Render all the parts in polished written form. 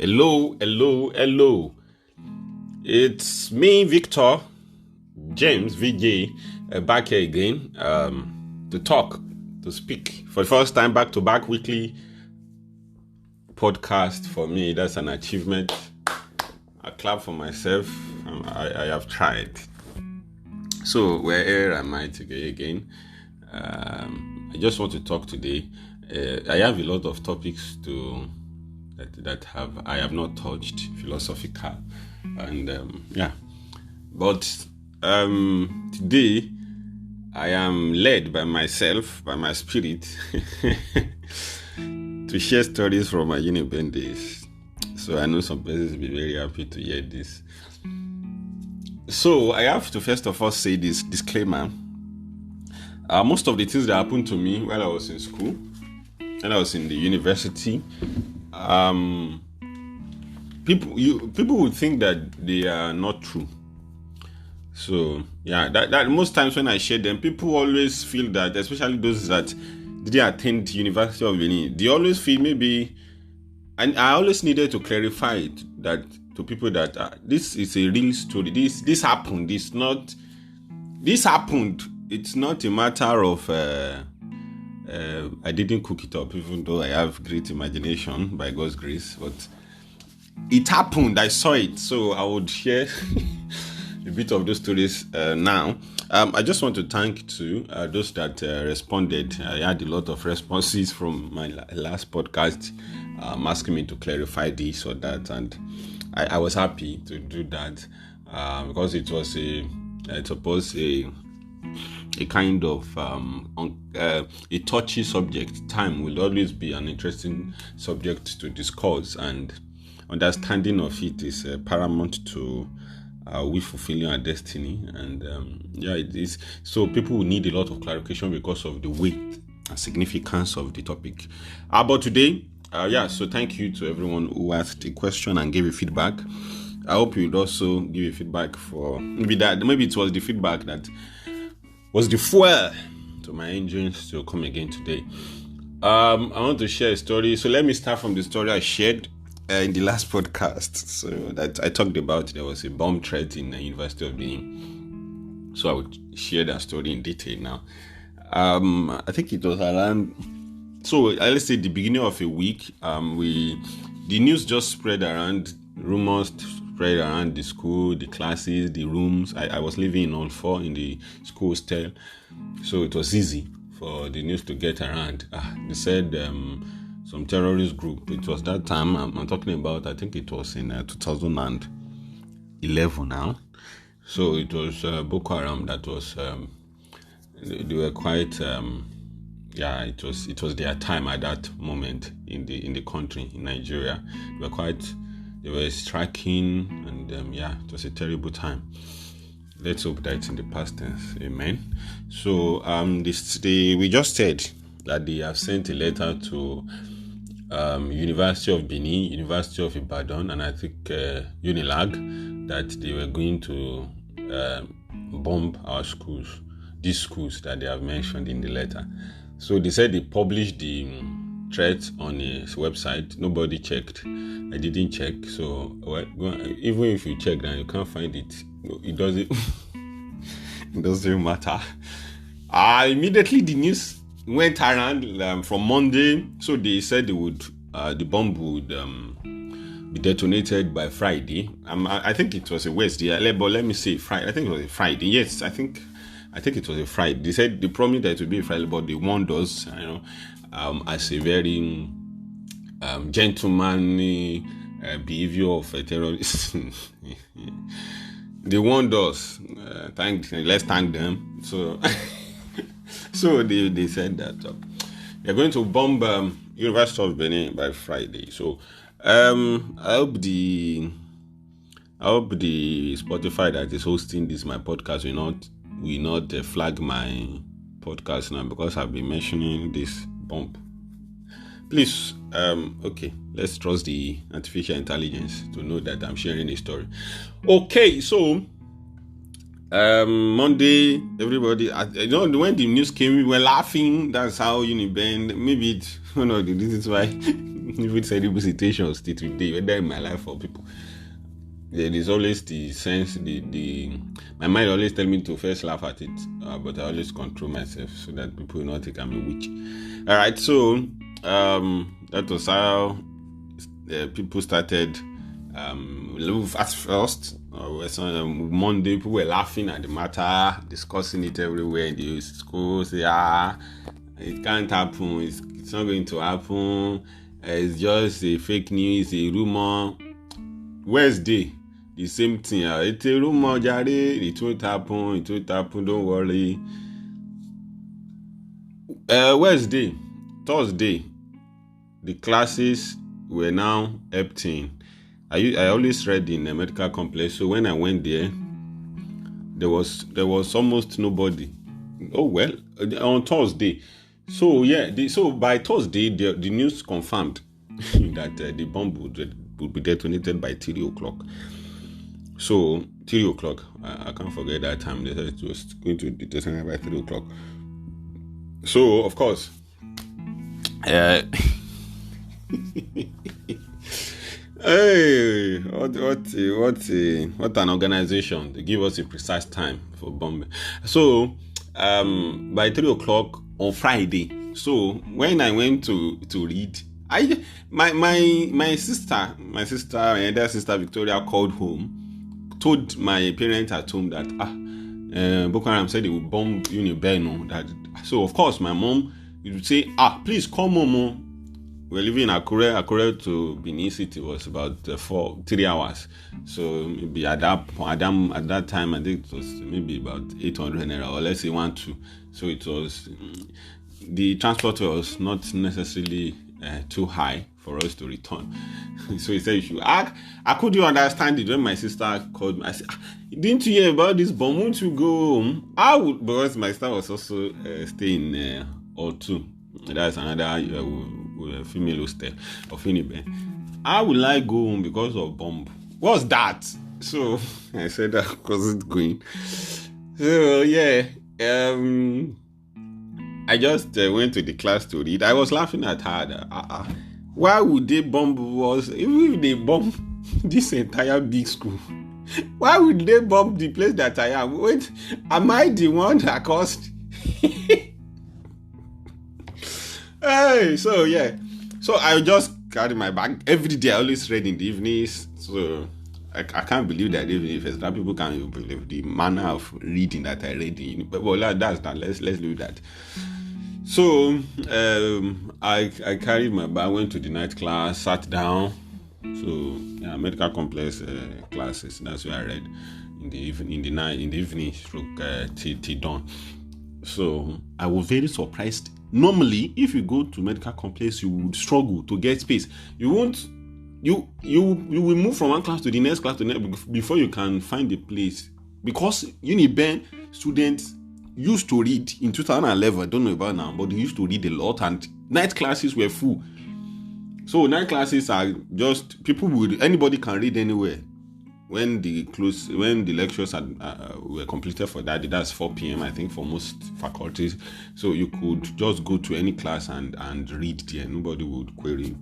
Hello, hello, hello. It's me, Victor, James, VJ, back here again to talk, to speak. For the first time, back-to-back weekly podcast. For me, that's an achievement. I clap for myself. I have tried. So, where am I today again? I just want to talk today. I have a lot of topics that I have not touched, philosophical, and but today I am led by myself, by my spirit, to share stories from my UNIBEN days. So I know some persons will be very happy to hear this. So I have to first of all say this disclaimer. Most of the things that happened to me while I was in school, and I was in the university, people would think that they are not true. So that most times when I share them, people always feel that, especially those that didn't attend University of Benin, they always feel maybe, and I always needed to clarify it that to people that this is a real story. This happened. This happened. It's not a matter of I didn't cook it up, even though I have great imagination by God's grace. But it happened. I saw it. So I would share a bit of those stories now. I just want to thank those that responded. I had a lot of responses from my last podcast asking me to clarify this or that. And I was happy to do that because it was a kind of a touchy subject. Time will always be an interesting subject to discuss, and understanding of it is paramount to we fulfilling our destiny. And it is. So people will need a lot of clarification because of the weight and significance of the topic. But today, so thank you to everyone who asked a question and gave a feedback. I hope you would also give a feedback for maybe it was the feedback that was the fuel to my engines to come again today. I want to share a story. So let me start from the story I shared in the last podcast. So that I talked about, there was a bomb threat in the University of Benin. So I would share that story in detail now. I think it was around, so let's say the beginning of a week, the news just spread around, rumors spread around the school, the classes, the rooms. I was living in all four in the school hostel, so it was easy for the news to get around. They said some terrorist group. It was that time I'm talking about. I think it was in 2011 now. So it was Boko Haram that was. They were quite. It was their time at that moment in the country, in Nigeria. They were striking, and it was a terrible time. Let's hope that it's in the past tense. Amen. So we just said that they have sent a letter to University of Benin, University of Ibadan, and I think UNILAG, that they were going to bomb our schools, these schools that they have mentioned in the letter. So they said they published the threat on his website. Nobody checked. I didn't check. So even if you check, then you can't find it. It doesn't. It doesn't matter. Immediately the news went around from Monday. So they said the bomb would be detonated by Friday. I think it was a Wednesday. But let me say Friday. I think it was a Friday. Yes, I think it was a Friday. They said they promised that it would be a Friday, but they warned us, as a very gentlemanly behavior of a terrorist. They warned us. Let's thank them. So, so they said that they're going to bomb University of Benin by Friday. So, I hope the Spotify that is hosting this my podcast will not flag my podcast now, because I've been mentioning this bomb. Please, okay, let's trust the artificial intelligence to know that I'm sharing a story. Okay, so Monday, everybody, when the news came, we were laughing. That's how UNIBEN, maybe it's one of the reasons why Even terrible situations still today, whether in my life or people. There is always the sense, my mind always tell me to first laugh at it, but I always control myself so that people will not think I'm a witch. All right, so that was how people started. At first, Monday, people were laughing at the matter, discussing it everywhere in the school. Say, it can't happen. It's not going to happen. It's just a fake news, a rumor. Wednesday, the same thing. It's a rumor, Jare. It won't happen. It won't happen. Don't worry. Wednesday, Thursday, the classes were now emptying. I always read in a medical complex, so when I went there was almost nobody. Oh well, on Thursday. So yeah, so by Thursday the news confirmed that the bomb would be detonated by 3 o'clock. So 3 o'clock, I can't forget that time. They said it was going to be detonated by 3 o'clock. So of course, hey, what an organization. They give us a precise time for bombing. So by 3 o'clock on Friday. So when I went to read, my sister, my elder sister Victoria called home, told my parents at home that Boko Haram said they would bomb UNIBEN. So of course my mom would say, please come home. We're living in Akure to Benin City was about 3 hours. So maybe at that time, I think it was maybe about 800 naira, or let's say 1-2. So it was, the transport was not necessarily too high for us to return. So he said, you should ask. I couldn't understand it when my sister called me. I said, didn't you hear about this bomb? Won't you go home? I would, because my sister was also staying O2. That's another female hostel of UNIBEN. I would like go home because of bomb. What's that? So I said I wasn't going. So yeah, I just went to the class to read. I was laughing at her. Why would they bomb us? Even if they bomb this entire big school, why would they bomb the place that I am? Wait, am I the one that caused? Hey, so yeah, so I just carry my bag every day. I always read in the evenings. So I can't believe that even if some people can't believe the manner of reading that I read in. But well, that's that. Let's do that. So I carried my bag, went to the night class, sat down. So yeah, medical complex classes. That's where I read in the evening, till dawn. So I was very surprised. Normally, if you go to medical complex, you would struggle to get space. You won't. You will move from one class to the next class before you can find a place. Because UNIBEN students used to read in 2011. I don't know about now, but they used to read a lot, and night classes were full. So night classes are just anybody can read anywhere. When the lectures were completed for that, that's 4 p.m. I think for most faculties. So you could just go to any class and read there. Nobody would query.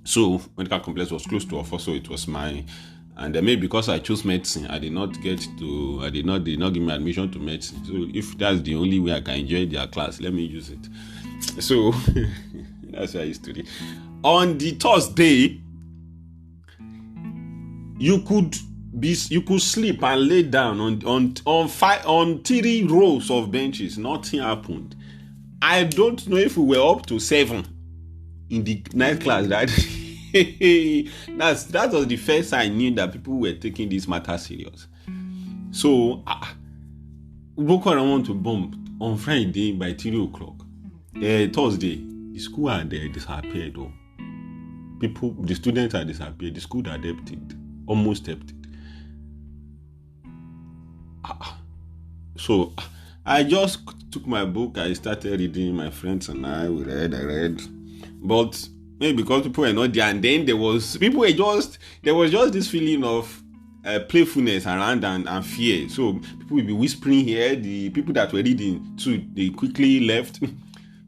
So medical complex was close to offer, so it was and maybe because I chose medicine, they did not give me admission to medicine. So if that's the only way I can enjoy their class, let me use it. So that's why I used to read. On the Thursday, you could sleep and lay down on 3 rows of benches. Nothing happened. I don't know if we were up to 7 in the night class. That was the first I knew that people were taking this matter serious. So Boko Haram want to bomb on Friday by 3 o'clock. Thursday, the school had disappeared. The students had disappeared. The school had emptied. Almost empty. So I just took my book. I started reading. My friends and I read, but maybe because people were not there, and then there was just this feeling of playfulness around and fear. So people will be whispering here. The people that were reading too, they quickly left.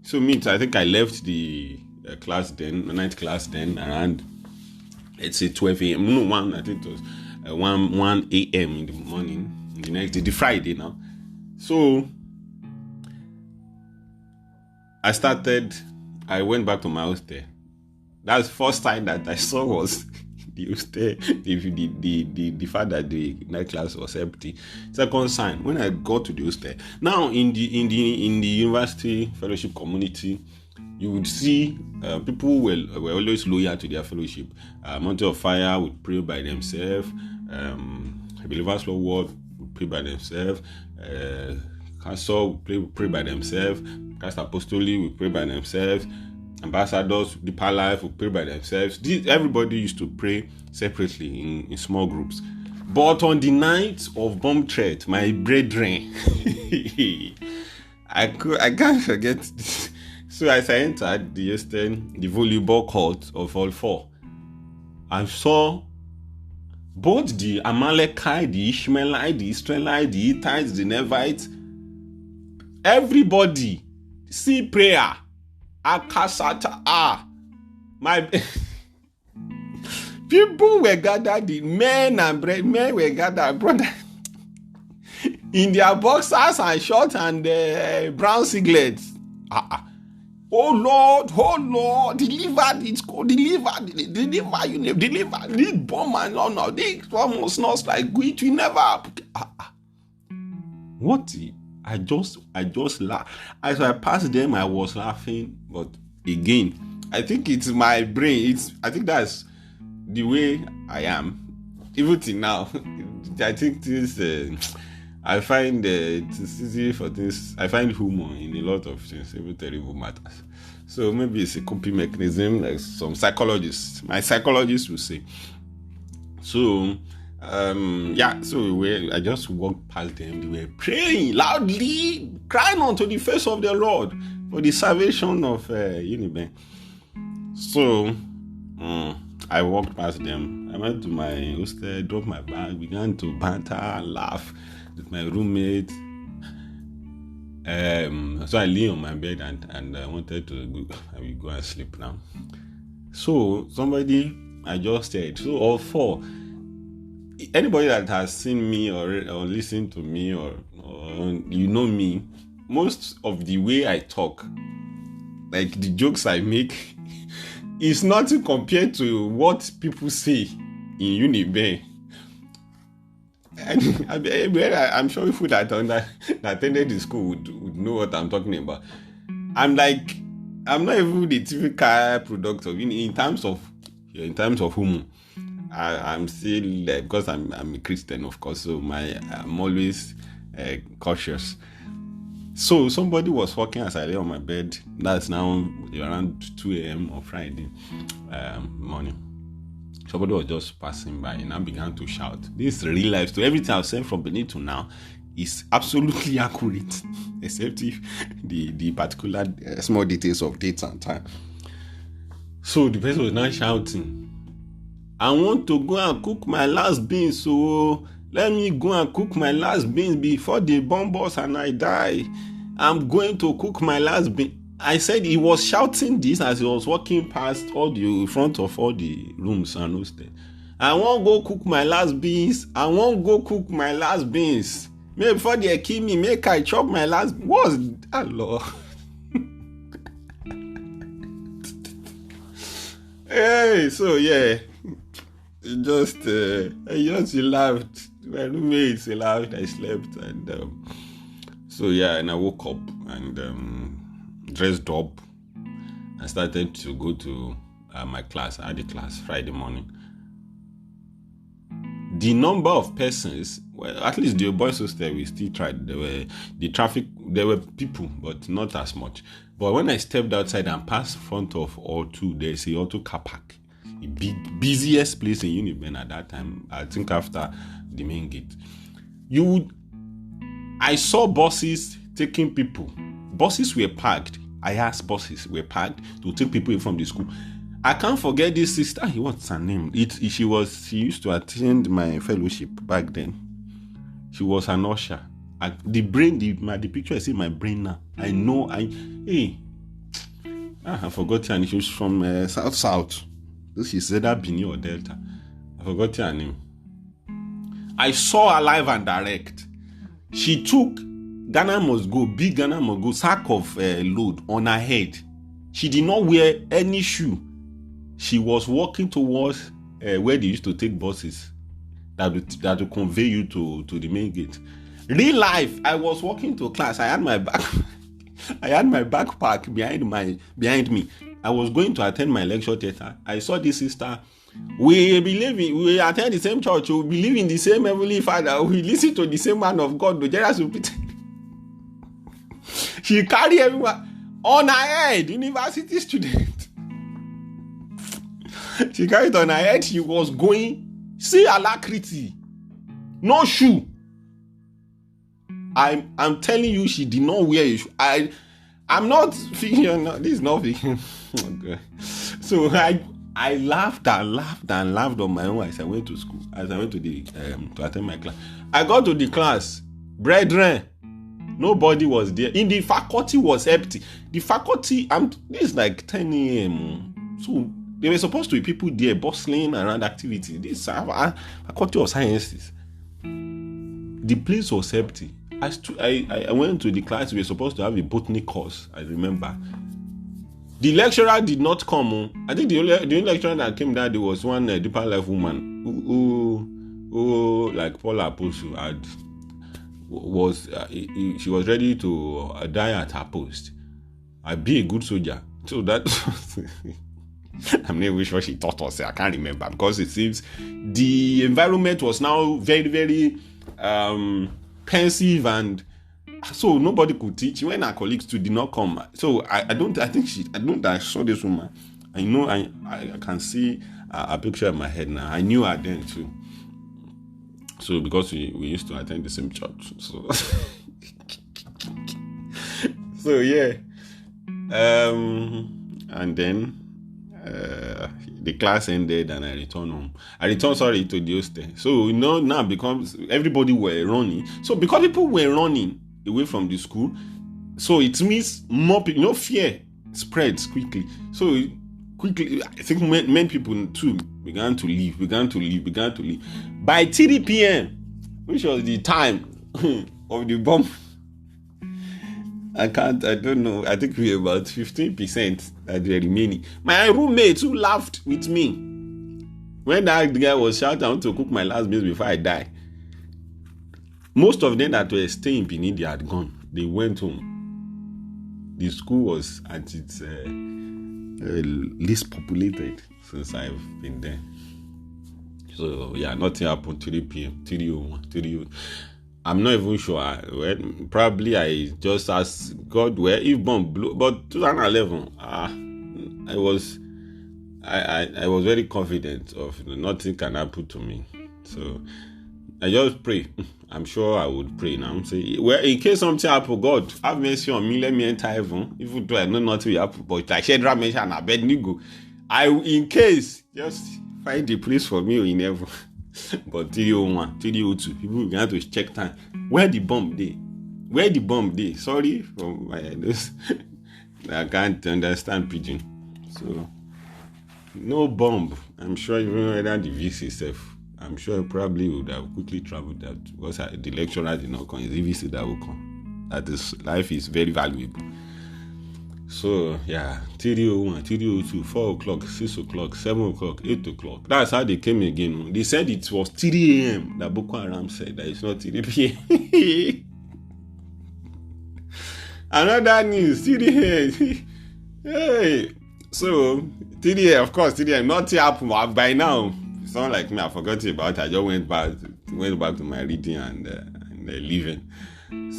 So I think I left the class then, night class then, around, let's say 12 a.m. No, I think it was 1 a.m. in the morning, the next day, the Friday now. So I went back to my hostel. That's the first time that I saw was the hostel, the fact that the night class was empty. Second sign, when I got to the hostel, now in the university fellowship community, you would see people were always loyal to their fellowship. Mountain of Fire would pray by themselves. Believers Law Word would pray by themselves. Council would pray by themselves. Christ Apostolic would pray by themselves. Ambassadors, Deeper Life would pray by themselves. Everybody used to pray separately in small groups. But on the night of bomb threat, my brethren, I can't forget this. So as I entered the volleyball court of all four, I saw both the Amalekite, the Ishmaelite, the Israelite, the Hittites, the Nevites, everybody see prayer. Akasata my people were gathered, the men were gathered, brother, in their boxers and shorts and brown singlets. Oh Lord, deliver this bomb and no, this one must not like it will never. What? I just laugh. As I passed them, I was laughing, but again, I think it's my brain. I think that's the way I am, even till now. I think this. I find it's easy for this. I find humor in a lot of things, even terrible matters. So maybe it's a coping mechanism, like some psychologists. My psychologist will say. So. I just walked past them. They were praying loudly, crying unto the face of the Lord for the salvation of UNIBEN. So I walked past them. I went to my hostel, dropped my bag, began to banter and laugh with my roommate. So I lay on my bed and I wanted to go and sleep now. So I just said, so all four. Anybody that has seen me or listened to me or you know me, most of the way I talk, like the jokes I make, is nothing compared to what people say in UNIBEN. And I'm sure people that attended the school would know what I'm talking about. I'm not even the typical product of in terms of humor. I'm still because I'm a Christian, of course, so I'm always cautious. So somebody was walking as I lay on my bed. That's now around 2 a.m. on Friday morning. Somebody was just passing by and I began to shout. This is real life story. Everything I've said from beginning to now is absolutely accurate, except if the particular small details of dates and time. So the person was now shouting, I want to go and cook my last beans, so let me go and cook my last beans before they bomb us and I die. I'm going to cook my last beans. I said he was shouting this as he was walking past in front of all the rooms and hostel. I want to go cook my last beans. Maybe before they kill me, make I chop my last. What's that, Lord? Hey, so yeah. I just laughed. My roommates laughed. I slept, and and I woke up and dressed up and started to go to my class. I had a class Friday morning. The number of persons, well, at least the boys hostel, we still tried. There were people, but not as much. But when I stepped outside and passed in front of O2, there's a O2 car park. The busiest place in UNIBEN at that time, I think after the main gate. I saw buses taking people. Buses were parked. I asked buses were parked to take people from the school. I can't forget this sister. What's her name? She used to attend my fellowship back then. She was an usher. The picture I see in my brain now. I know. I forgot her name. She was from South. She said that Benin or Delta. I forgot her name. I saw her live and direct. She took Ghana Must Go, big Ghana Must Go, sack of load on her head. She did not wear any shoe. She was walking towards where they used to take buses that would convey you to the main gate. Real life, I was walking to class. I had my backpack behind me. I was going to attend my lecture theater. I saw this sister. We attend the same church. We believe in the same Heavenly Father. We listen to the same man of God. She carried everyone on her head. University student. She carried on her head. She was going. See alacrity. No shoe. I'm telling you, she did not wear a shoe. I'm not figuring. No, this is not figuring. Okay. So I laughed and laughed and laughed on my own as I went to school. As I went to to attend my class. I got to the class. Brethren, nobody was there. In the faculty was empty. The faculty, this is like 10 a.m. So there were supposed to be people there bustling around activity. This faculty of sciences. The place was empty. I went to the class. We were supposed to have a botany course, I remember. The lecturer did not come. I think the only lecturer that came that day was one deeper life woman who like Paul Apostle she was ready to die at her post. I'd be a good soldier. So that I'm not even sure she taught us. I can't remember because it seems the environment was now very, very pensive, and so nobody could teach when our colleagues too did not come. So I saw this woman. I know I can see a picture in my head now. I knew her then too. So because we used to attend the same church. So so yeah. And then the class ended and I returned home. I returned to the hostel. So now becomes everybody were running. So because people were running away from the school, so it means more people, fear spreads quickly. So quickly, I think many people too began to leave. By 3 p.m., which was the time of the bomb, I don't know. I think we were about 15% that were remaining. My roommates who laughed with me when that guy was shouting, I want to cook my last meal before I die. Most of them that were staying in Benin, they had gone. They went home. The school was at its least populated since I've been there. So yeah, nothing happened 3 p.m., 3:01. I'm not even sure. Probably I just asked God where if bomb blew. But 2011, I was very confident of nothing can happen to me. So I just pray. I'm sure I would pray now. Say, well, in case something happen, God have mercy on me. Let me enter heaven. Even though I know nothing will happen, but like Shadrach, Meshach, and Abednego, in case just find the place for me in heaven. But 3:01, 3:02, people began to check time. Where the bomb day? Sorry for my I can't understand pidgin. So no bomb. I'm sure even whether the VC itself, I'm sure probably would have quickly traveled that because the lecturer did not come. It's the VC that will come. That is, life is very valuable. So yeah, 3:01, 3:02, 4 o'clock, 6 o'clock, 7 o'clock, 8 o'clock. That's how they came again. They said it was 3 a.m. that Boko Haram said that it's not 3 p.m. Another news, 3 a.m. Hey. So 3 a.m. of course, 3 a.m. Nothing happened by now. Someone like me, I forgot about it. I just went back to my reading and living.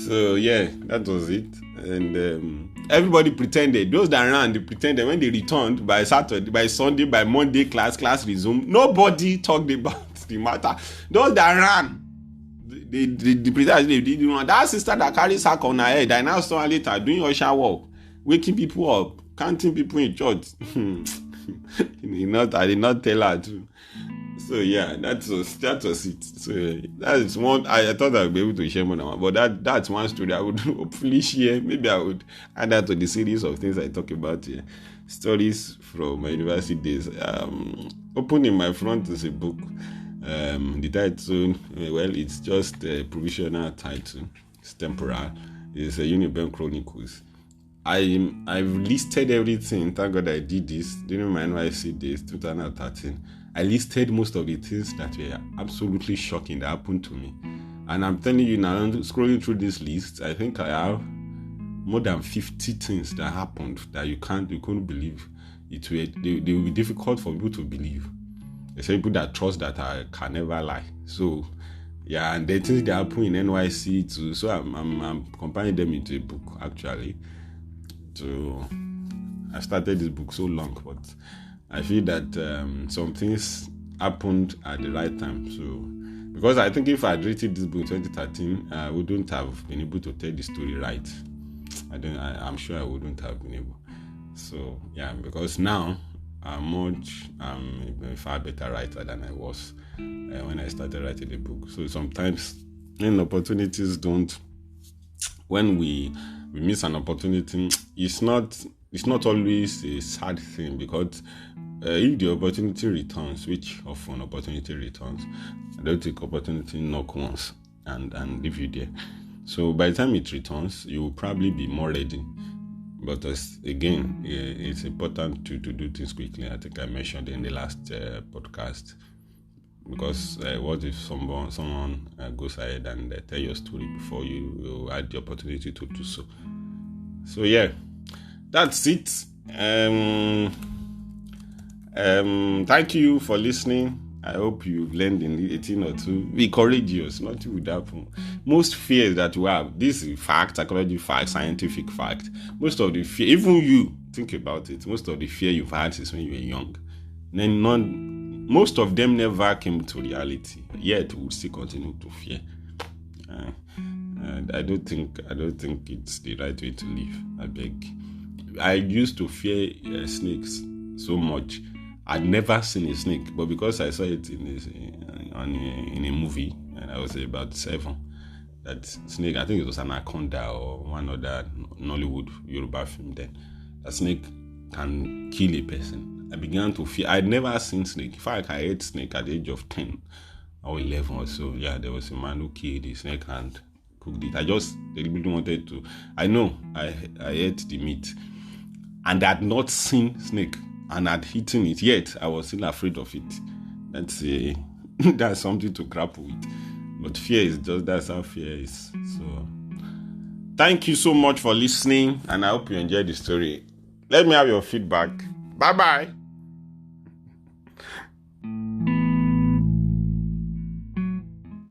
So yeah, that was it. And everybody pretended. Those that ran, they pretended when they returned by Saturday, by Sunday, by Monday, class resumed. Nobody talked about the matter. Those that ran, they pretended they didn't know. That sister that carries sack on her head, I now saw her later doing usher work, waking people up, counting people in church. I did not tell her to. So yeah, that was it. So that's one. I thought I'd be able to share more than one, but that's one story I would hopefully share. Maybe I would add that to the series of things I talk about here. Stories from my university days. Open in my front is a book. The title, well, it's just a provisional title. It's temporal. It's a UNIBEN Chronicles. I've listed everything. Thank God I did this during my NYC days, 2013. I listed most of the things that were absolutely shocking that happened to me. And I'm telling you now, scrolling through this list, I think I have more than 50 things that happened that you couldn't believe. They will be difficult for people to believe. There's people that trust that I can never lie. So, yeah, and the things that happen in NYC too. So I'm compiling them into a book actually. So I started this book so long, but I feel that some things happened at the right time. So, because I think if I had written this book in 2013, I wouldn't have been able to tell the story right. I'm sure I wouldn't have been able. So yeah, because now I'm a far better writer than I was when I started writing the book. So sometimes when opportunities when we miss an opportunity, it's not always a sad thing, because if the opportunity returns, which often opportunity returns, I don't think opportunity knock once and leave you there. So by the time it returns, you will probably be more ready. But again, it's important to do things quickly. I think I mentioned in the last podcast, because what if someone goes ahead and tell your story before you had the opportunity to do so? So yeah, that's it. Thank you for listening. I hope you've learned a thing or two. Be courageous. Nothing would happen. Most fears that you have, this is fact, psychology fact, scientific fact. Most of the fear, even you think about it, most of the fear you've had since when you were young, then most of them never came to reality. Yet we still continue to fear. I don't think it's the right way to live. I beg. I used to fear snakes so much. I'd never seen a snake, but because I saw it in a movie, and I was about 7, that snake, I think it was Anaconda or one other Nollywood Yoruba film then, that snake can kill a person. I began to fear. I'd never seen snake. In fact, I ate snake at the age of 10 or 11 or so. Yeah, there was a man who killed a snake and cooked it. I just deliberately wanted to. I know I ate the meat, and I had not seen snake. And I'd eaten it, yet I was still afraid of it. That's something to grapple with. But fear is that's how fear is. So, thank you so much for listening, and I hope you enjoyed the story. Let me have your feedback. Bye-bye.